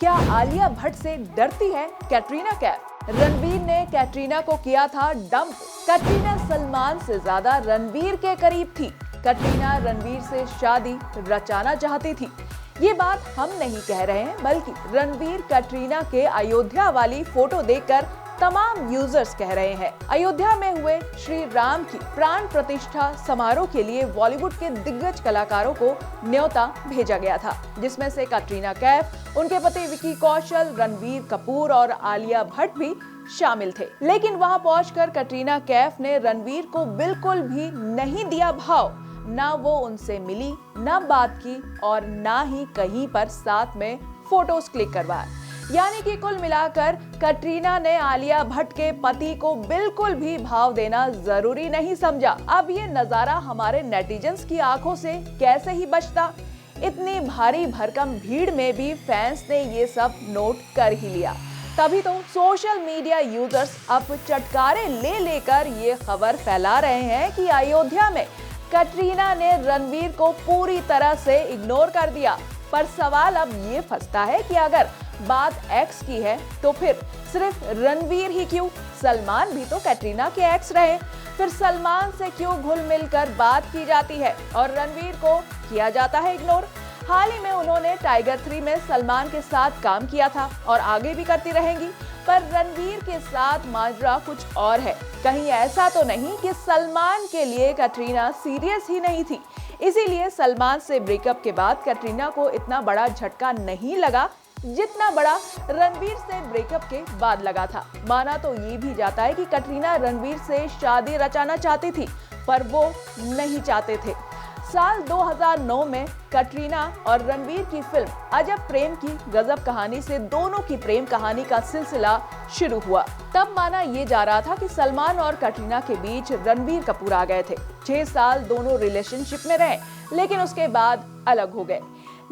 क्या आलिया भट्ट से डरती है कैटरीना कैफ? रणवीर ने कैटरीना को किया था डंप। कैटरीना सलमान से ज्यादा रणवीर के करीब थी। कैटरीना रणवीर से शादी रचाना चाहती थी। ये बात हम नहीं कह रहे हैं, बल्कि रणवीर कैटरीना के अयोध्या वाली फोटो देखकर तमाम यूजर्स कह रहे हैं। अयोध्या में हुए श्री राम की प्राण प्रतिष्ठा समारोह के लिए बॉलीवुड के दिग्गज कलाकारों को न्योता भेजा गया था, जिसमें से कैटरीना कैफ, उनके पति विकी कौशल, रणबीर कपूर और आलिया भट्ट भी शामिल थे। लेकिन वहां पहुंचकर कैटरीना कैफ ने रणवीर को बिल्कुल भी नहीं दिया भाव। ना वो उनसे मिली, ना बात की और ना ही कहीं पर साथ में फोटोज क्लिक करवाए। यानी कि कुल मिलाकर कैटरीना ने आलिया भट्ट के पति को बिल्कुल भी भाव देना जरूरी नहीं समझा। अब ये नजारा हमारे नेटिजन्स की आंखों से कैसे ही बचता। इतनी भारी भरकम भीड़ में भी फैंस ने ये सब नोट कर ही लिया। तभी तो सोशल मीडिया यूजर्स अब चटकारे ले लेकर ये खबर फैला रहे हैं कि अयोध्या में कैटरीना ने रणवीर को पूरी तरह से इग्नोर कर दिया। पर सवाल अब ये फंसता है कि अगर बात एक्स की है तो फिर सिर्फ रणवीर ही क्यों? सलमान भी तो कैटरीना के एक्स रहे। फिर सलमान से क्यों घुल मिल कर बात की जाती है और रणवीर को किया जाता है इग्नोर? हाल ही में उन्होंने टाइगर 3 में सलमान के साथ काम किया था और आगे भी करती रहेंगी। पर रणवीर के साथ माजरा कुछ और है। कहीं ऐसा तो नहीं कि सलमान के लिए कैटरीना सीरियस ही नहीं थी, इसीलिए सलमान से ब्रेकअप के बाद कैटरीना को इतना बड़ा झटका नहीं लगा जितना बड़ा रणवीर से ब्रेकअप के बाद लगा था। माना तो ये भी जाता है कि कैटरीना रणवीर से शादी रचाना चाहती थी, पर वो नहीं चाहते थे। साल 2009 में कैटरीना और रणवीर की फिल्म अजब प्रेम की गजब कहानी से दोनों की प्रेम कहानी का सिलसिला शुरू हुआ। तब माना ये जा रहा था कि सलमान और कैटरीना के बीच रणबीर कपूर आ गए थे। 6 साल दोनों रिलेशनशिप में रहे, लेकिन उसके बाद अलग हो गए।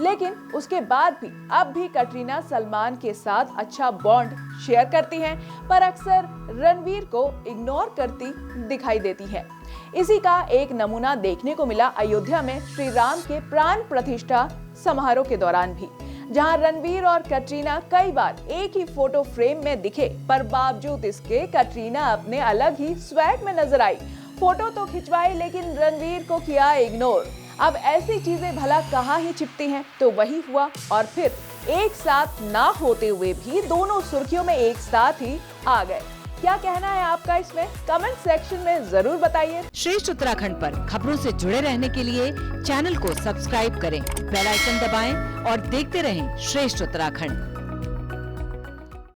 लेकिन उसके बाद भी अब भी कैटरीना सलमान के साथ अच्छा बॉन्ड शेयर करती हैं, पर अक्सर रणवीर को इग्नोर करती दिखाई देती हैं। इसी का एक नमूना देखने को मिला अयोध्या में श्री राम के प्राण प्रतिष्ठा समारोह के दौरान भी, जहां रणवीर और कैटरीना कई बार एक ही फोटो फ्रेम में दिखे, पर बावजूद इसके कैटरीना अपने अलग ही स्वैग में नजर आई। फोटो तो खिंचवाई, लेकिन रणवीर को किया इग्नोर। अब ऐसी चीजें भला कहाँ ही छिपती हैं? तो वही हुआ, और फिर एक साथ ना होते हुए भी दोनों सुर्खियों में एक साथ ही आ गए। क्या कहना है आपका इसमें? कमेंट सेक्शन में जरूर बताइए। श्रेष्ठ उत्तराखंड पर खबरों से जुड़े रहने के लिए चैनल को सब्सक्राइब करें, बेल आइकन दबाएं और देखते रहें श्रेष्ठ उत्तराखंड।